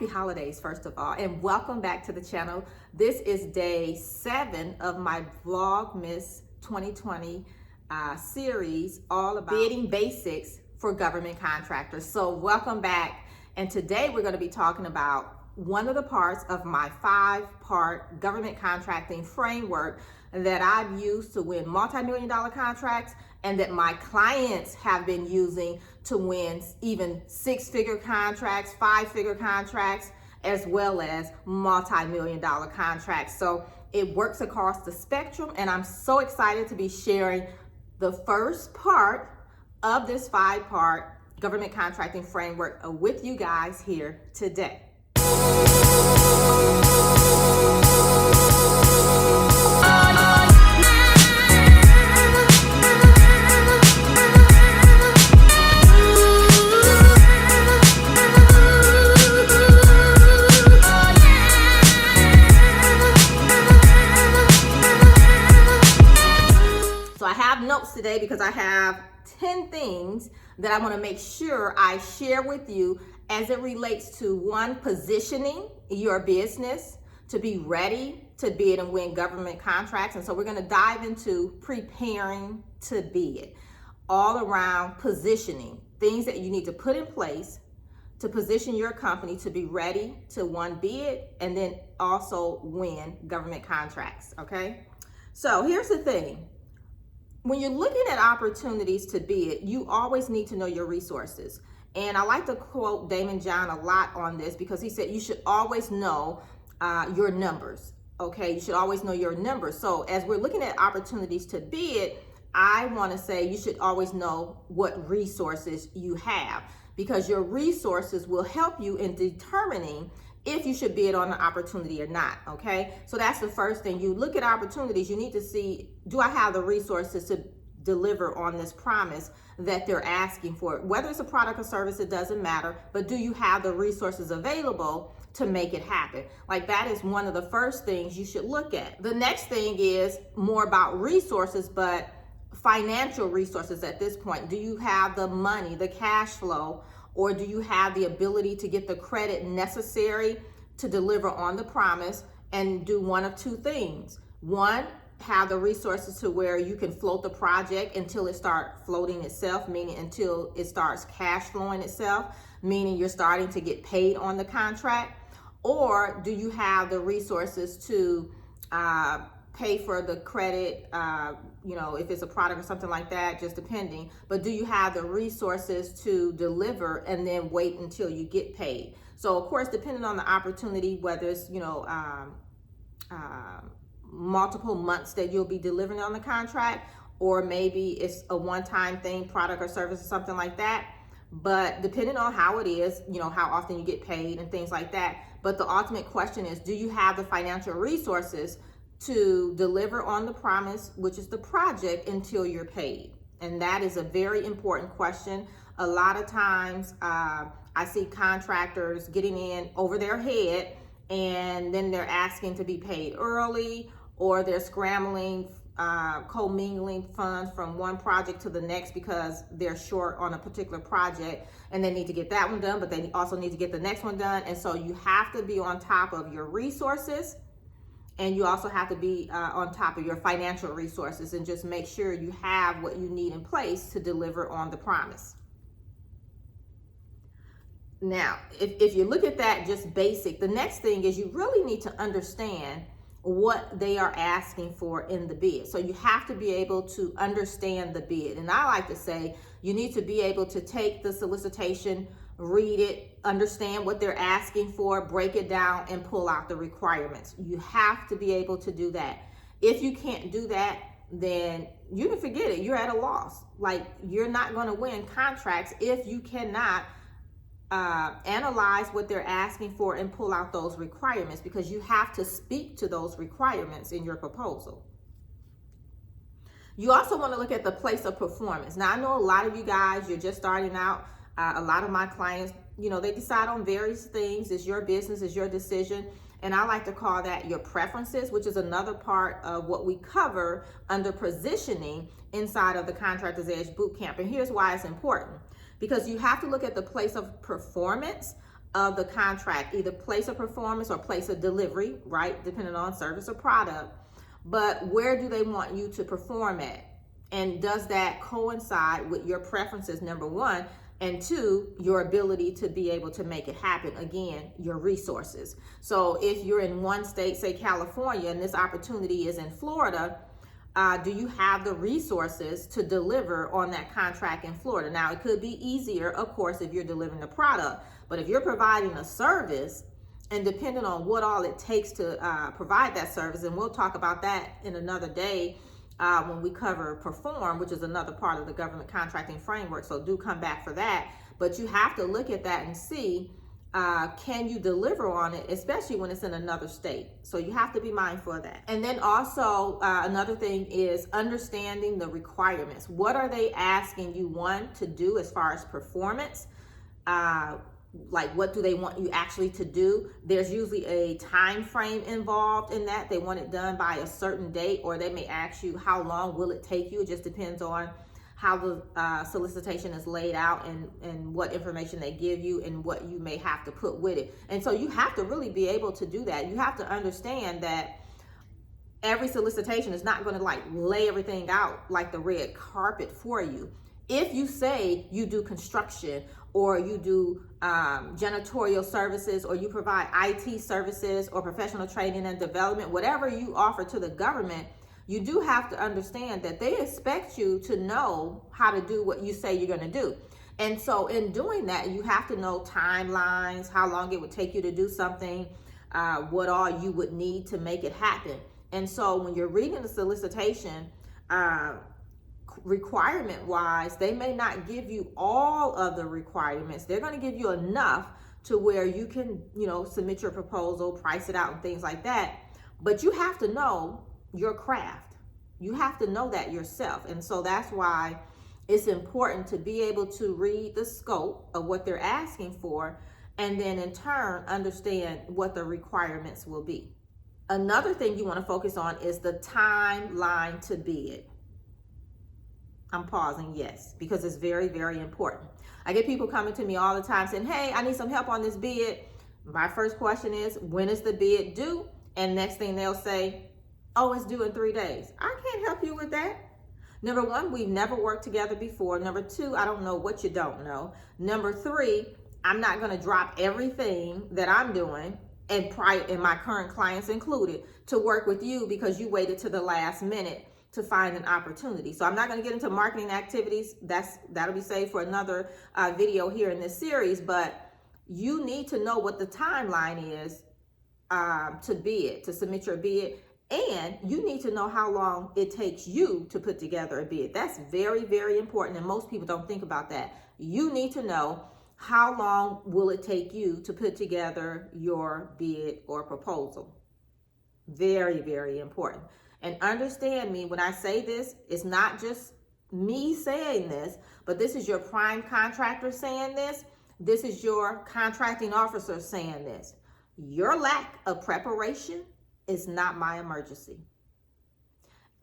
Happy holidays, first of all, and welcome back to the channel. This is day 7 of my Vlogmas 2020 series, all about bidding basics for government contractors. So welcome back. And today we're going to be talking about one of the parts of my 5-part government contracting framework that I've used to win multi-million-dollar contracts and that my clients have been using to win even 6-figure contracts, 5-figure contracts, as well as multi-million-dollar contracts. So it works across the spectrum, and I'm so excited to be sharing the first part of this 5-part government contracting framework with you guys here today. So I have notes today because I have 10 things that I want to make sure I share with you as it relates to, one, positioning your business to be ready to bid and win government contracts. And so we're going to dive into preparing to bid, all around positioning, things that you need to put in place to position your company to be ready to, one, bid and then also win government contracts. Okay. So here's the thing. When you're looking at opportunities to bid, you always need to know your resources. And I like to quote Damon John a lot on this because he said you should always know your numbers. Okay, you should always know your numbers. So as we're looking at opportunities to bid, I want to say you should always know what resources you have, because your resources will help you in determining if you should bid on an opportunity or not. Okay, so that's the first thing. You look at opportunities, you need to see, do I have the resources to deliver on this promise that they're asking for? Whether it's a product or service, it doesn't matter, but do you have the resources available to make it happen? Like, that is one of the first things you should look at. The next thing is more about resources, but financial resources at this point. Do you have the money, the cash flow, or do you have the ability to get the credit necessary to deliver on the promise and do one of two things? One, have the resources to where you can float the project until it starts floating itself, meaning until it starts cash flowing itself, meaning you're starting to get paid on the contract. Or do you have the resources to pay for the credit, if it's a product or something like that, just depending. But do you have the resources to deliver and then wait until you get paid? So of course, depending on the opportunity, whether it's, multiple months that you'll be delivering on the contract, or maybe it's a one-time thing, product or service or something like that. But depending on how it is, how often you get paid and things like that. But the ultimate question is, do you have the financial resources to deliver on the promise, which is the project, until you're paid? And that is a very important question. A lot of times I see contractors getting in over their head, and then they're asking to be paid early, or they're scrambling, commingling funds from one project to the next because they're short on a particular project and they need to get that one done, but they also need to get the next one done. And so you have to be on top of your resources, and you also have to be on top of your financial resources, and just make sure you have what you need in place to deliver on the promise. Now, if you look at that just basic, the next thing is you really need to understand what they are asking for in the bid. So you have to be able to understand the bid. And I like to say you need to be able to take the solicitation, read it, understand what they're asking for, break it down, and pull out the requirements. You have to be able to do that. If you can't do that, then you can forget it. You're at a loss. Like, you're not going to win contracts if you cannot analyze what they're asking for and pull out those requirements, because you have to speak to those requirements in your proposal. You also want to look at the place of performance. Now, I know a lot of you guys, you're just starting out. A lot of my clients, they decide on various things. It's your business, it's your decision. And I like to call that your preferences, which is another part of what we cover under positioning inside of the Contractors Edge Bootcamp. And here's why it's important. Because you have to look at the place of performance of the contract, either place of performance or place of delivery, right? Depending on service or product. But where do they want you to perform at? And does that coincide with your preferences, number one? And two, your ability to be able to make it happen. Again, your resources. So if you're in one state, say California, and this opportunity is in Florida, do you have the resources to deliver on that contract in Florida? Now, it could be easier, of course, if you're delivering the product, but if you're providing a service, and depending on what all it takes to provide that service, and we'll talk about that in another day when we cover Perform, which is another part of the government contracting framework, so do come back for that. But you have to look at that and see, can you deliver on it, especially when it's in another state? So you have to be mindful of that. And then also another thing is understanding the requirements. What are they asking you, one, to do as far as performance? Like, what do they want you actually to do? There's usually a time frame involved in that. They want it done by a certain date, or they may ask you, how long will it take you? It just depends on how the solicitation is laid out and what information they give you and what you may have to put with it. And so you have to really be able to do that. You have to understand that every solicitation is not going to like lay everything out like the red carpet for you. If you say you do construction, or you do janitorial services, or you provide IT services or professional training and development, whatever you offer to the government, you do have to understand that they expect you to know how to do what you say you're going to do. And so in doing that, you have to know timelines, how long it would take you to do something, what all you would need to make it happen. And so when you're reading the solicitation, requirement wise, they may not give you all of the requirements. They're going to give you enough to where you can, submit your proposal, price it out and things like that. But you have to know your craft. You have to know that yourself. And so that's why it's important to be able to read the scope of what they're asking for, and then in turn understand what the requirements will be. Another thing you want to focus on is the timeline to bid. I'm pausing, yes, because it's very, very important. I get people coming to me all the time saying, hey, I need some help on this bid. My first question is, when is the bid due? And next thing they'll say, oh, it's due in 3 days. I can't help you with that. Number one, we've never worked together before. Number two, I don't know what you don't know. Number three, I'm not going to drop everything that I'm doing, and my current clients included, to work with you because you waited to the last minute to find an opportunity. So I'm not going to get into marketing activities. That'll be saved for another video here in this series, but you need to know what the timeline is to bid, to submit your bid, and you need to know how long it takes you to put together a bid. That's very, very important, and most people don't think about that. You need to know how long will it take you to put together your bid or proposal. Very, very important. And understand me when I say this, it's not just me saying this, but this is your prime contractor saying this. This is your contracting officer saying this. Your lack of preparation is not my emergency.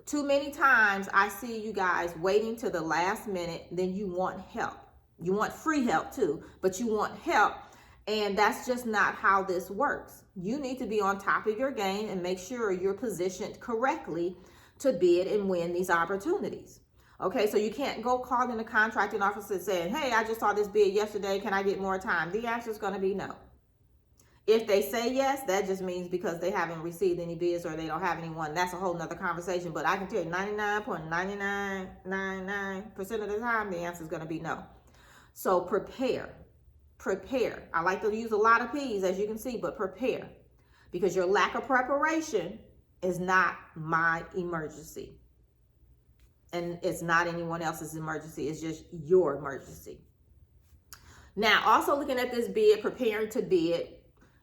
Too many times I see you guys waiting to the last minute, then you want help. You want free help too, but you want help. And that's just not how this works. You need to be on top of your game and make sure you're positioned correctly to bid and win these opportunities. Okay, so you can't go calling the contracting officer saying, hey, I just saw this bid yesterday, can I get more time? The answer is going to be no. If they say yes, that just means because they haven't received any bids or they don't have anyone. That's a whole nother conversation. But I can tell you 99.9999% of the time, the answer is going to be no. So prepare. I like to use a lot of P's, as you can see, but prepare, because your lack of preparation is not my emergency, and it's not anyone else's emergency. It's just your emergency. Now, also looking at this bid, preparing to bid,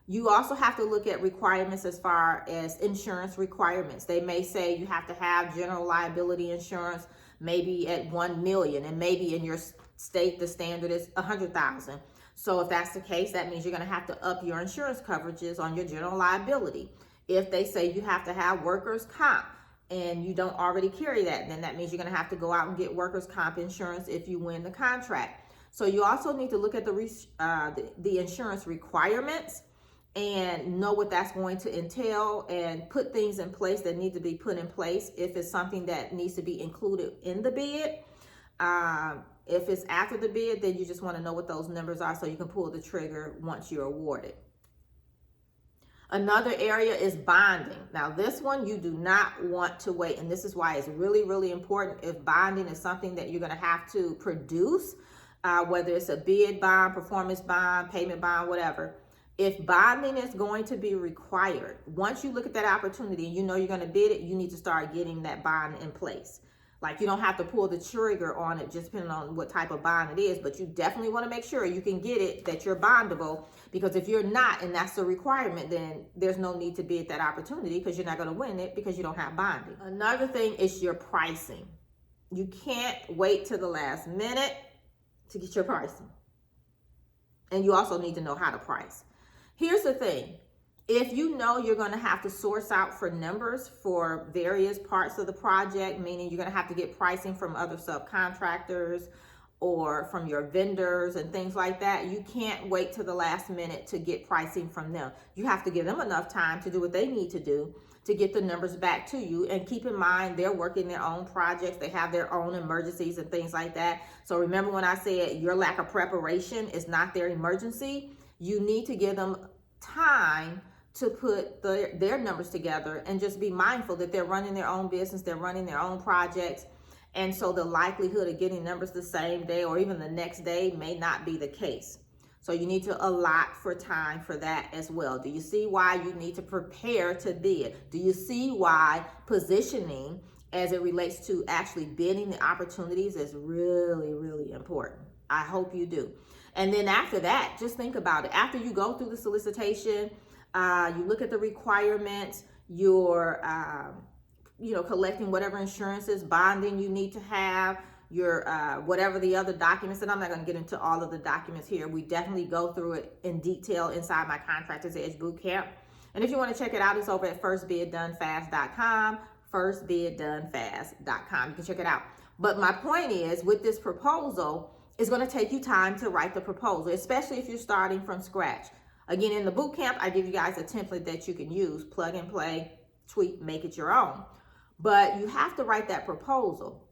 you also have to look at requirements as far as insurance requirements. They may say you have to have general liability insurance, maybe at 1 million, and maybe in your state the standard is 100,000. So if that's the case, that means you're going to have to up your insurance coverages on your general liability. If they say you have to have workers' comp and you don't already carry that, then that means you're going to have to go out and get workers' comp insurance if you win the contract. So you also need to look at the insurance requirements and know what that's going to entail and put things in place that need to be put in place if it's something that needs to be included in the bid. If it's after the bid, then you just want to know what those numbers are so you can pull the trigger once you're awarded. Another area is bonding. Now, this one you do not want to wait, and this is why it's really, really important. If bonding is something that you're going to have to produce, whether it's a bid bond, performance bond, payment bond, whatever, if bonding is going to be required, once you look at that opportunity and you know you're going to bid it, you need to start getting that bond in place. Like, you don't have to pull the trigger on it just depending on what type of bond it is, but you definitely want to make sure you can get it, that you're bondable, because if you're not, and that's the requirement, then there's no need to bid that opportunity because you're not going to win it because you don't have bonding. Another thing is your pricing. You can't wait till the last minute to get your pricing. And you also need to know how to price. Here's the thing. If you know you're going to have to source out for numbers for various parts of the project, meaning you're going to have to get pricing from other subcontractors or from your vendors and things like that, you can't wait till the last minute to get pricing from them. You have to give them enough time to do what they need to do to get the numbers back to you. And keep in mind, they're working their own projects. They have their own emergencies and things like that. So remember when I said your lack of preparation is not their emergency, you need to give them time to put their numbers together, and just be mindful that they're running their own business, they're running their own projects. And so the likelihood of getting numbers the same day or even the next day may not be the case. So you need to allot for time for that as well. Do you see why you need to prepare to bid? Do you see why positioning as it relates to actually bidding the opportunities is really, really important? I hope you do. And then after that, just think about it. After you go through the solicitation, you look at the requirements, you're collecting whatever insurances, bonding you need to have, your whatever the other documents, and I'm not going to get into all of the documents here. We definitely go through it in detail inside my Contractors Edge Bootcamp. And if you want to check it out, it's over at firstbiddonefast.com, firstbiddonefast.com. You can check it out. But my point is, with this proposal, it's going to take you time to write the proposal, especially if you're starting from scratch. Again, in the boot camp, I give you guys a template that you can use, plug and play, tweak, make it your own. But you have to write that proposal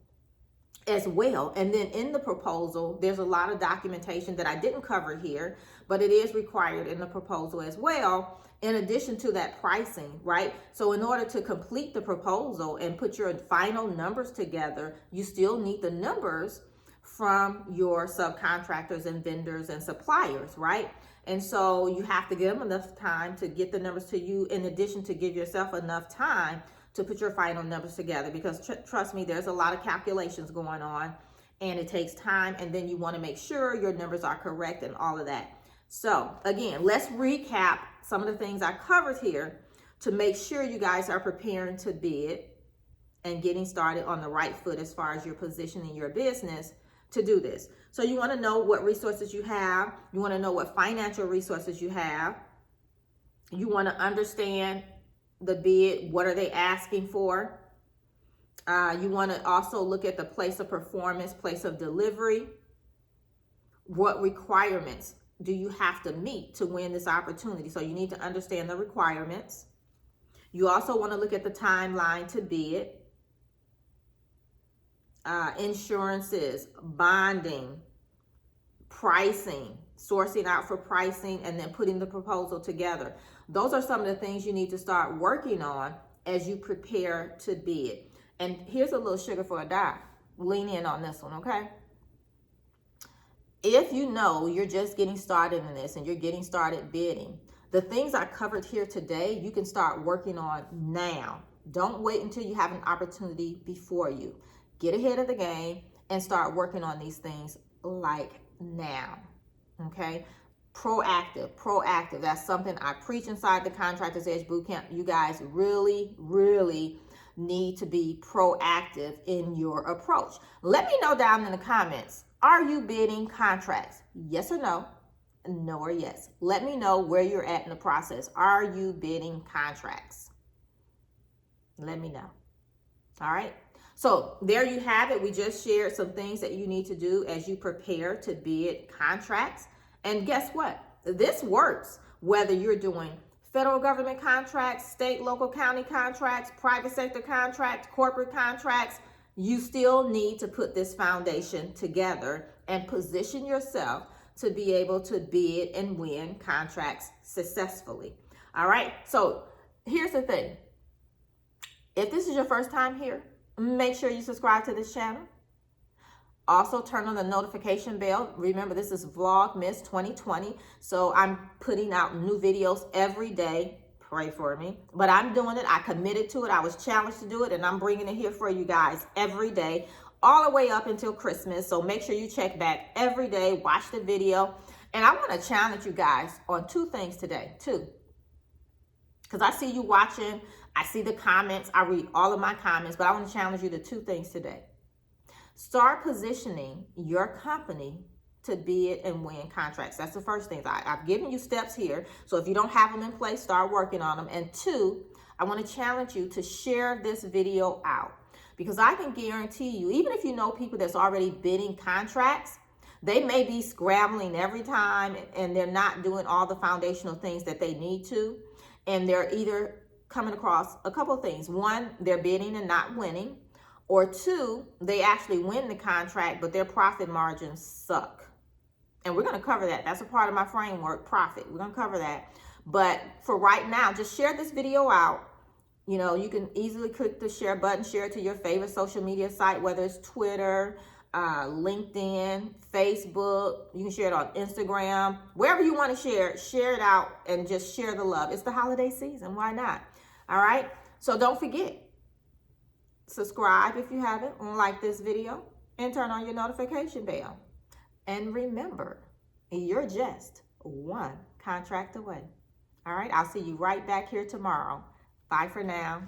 as well. And then in the proposal, there's a lot of documentation that I didn't cover here, but it is required in the proposal as well, in addition to that pricing, right? So in order to complete the proposal and put your final numbers together, you still need the numbers from your subcontractors and vendors and suppliers, right? And so you have to give them enough time to get the numbers to you, in addition to give yourself enough time to put your final numbers together, because trust me, there's a lot of calculations going on and it takes time, and then you want to make sure your numbers are correct and all of that. So again, let's recap some of the things I covered here to make sure you guys are preparing to bid and getting started on the right foot as far as your positioning your business to do this. So you want to know what resources you have. You want to know what financial resources you have. You want to understand the bid. What are they asking for? You want to also look at the place of performance, place of delivery. What requirements do you have to meet to win this opportunity? So you need to understand the requirements. You also want to look at the timeline to bid. Insurances, bonding, pricing, sourcing out for pricing, and then putting the proposal together. Those are some of the things you need to start working on as you prepare to bid. And here's a little sugar for a dime. Lean in on this one, okay? If you know you're just getting started in this and you're getting started bidding, the things I covered here today, you can start working on now. Don't wait until you have an opportunity before you. Get ahead of the game and start working on these things like now, okay? Proactive. That's something I preach inside the Contractors Edge Bootcamp. You guys really, really need to be proactive in your approach. Let me know down in the comments, are you bidding contracts? Yes or no? No or yes. Let me know where you're at in the process. Are you bidding contracts? Let me know. All right. So there you have it. We just shared some things that you need to do as you prepare to bid contracts. And guess what? This works whether you're doing federal government contracts, state, local, county contracts, private sector contracts, corporate contracts. You still need to put this foundation together and position yourself to be able to bid and win contracts successfully. All right. So here's the thing. If this is your first time here, make sure you subscribe to this channel. Also turn on the notification bell. Remember, this is Vlogmas 2020. So I'm putting out new videos every day. Pray for me. But I'm doing it. I committed to it. I was challenged to do it. And I'm bringing it here for you guys every day, all the way up until Christmas. So make sure you check back every day. Watch the video. And I want to challenge you guys on two things today. Two. Because I see you watching. I see the comments. I read all of my comments. But I want to challenge you to two things today. Start positioning your company to bid and win contracts. That's the first thing. I've given you steps here. So if you don't have them in place, start working on them. And two, I want to challenge you to share this video out. Because I can guarantee you, even if you know people that's already bidding contracts, they may be scrambling every time and they're not doing all the foundational things that they need to. And they're either coming across a couple of things. One, they're bidding and not winning. Or two, they actually win the contract, but their profit margins suck. And we're going to cover that. That's a part of my framework, profit. We're going to cover that. But for right now, just share this video out. You know, you can easily click the share button, share it to your favorite social media site, whether it's Twitter, LinkedIn, Facebook. You can share it on Instagram. Wherever you want to share it out and just share the love. It's the holiday season. Why not? All right. So don't forget. Subscribe if you haven't, and like this video, and turn on your notification bell. And remember, you're just one contract away. All right, I'll see you right back here tomorrow. Bye for now.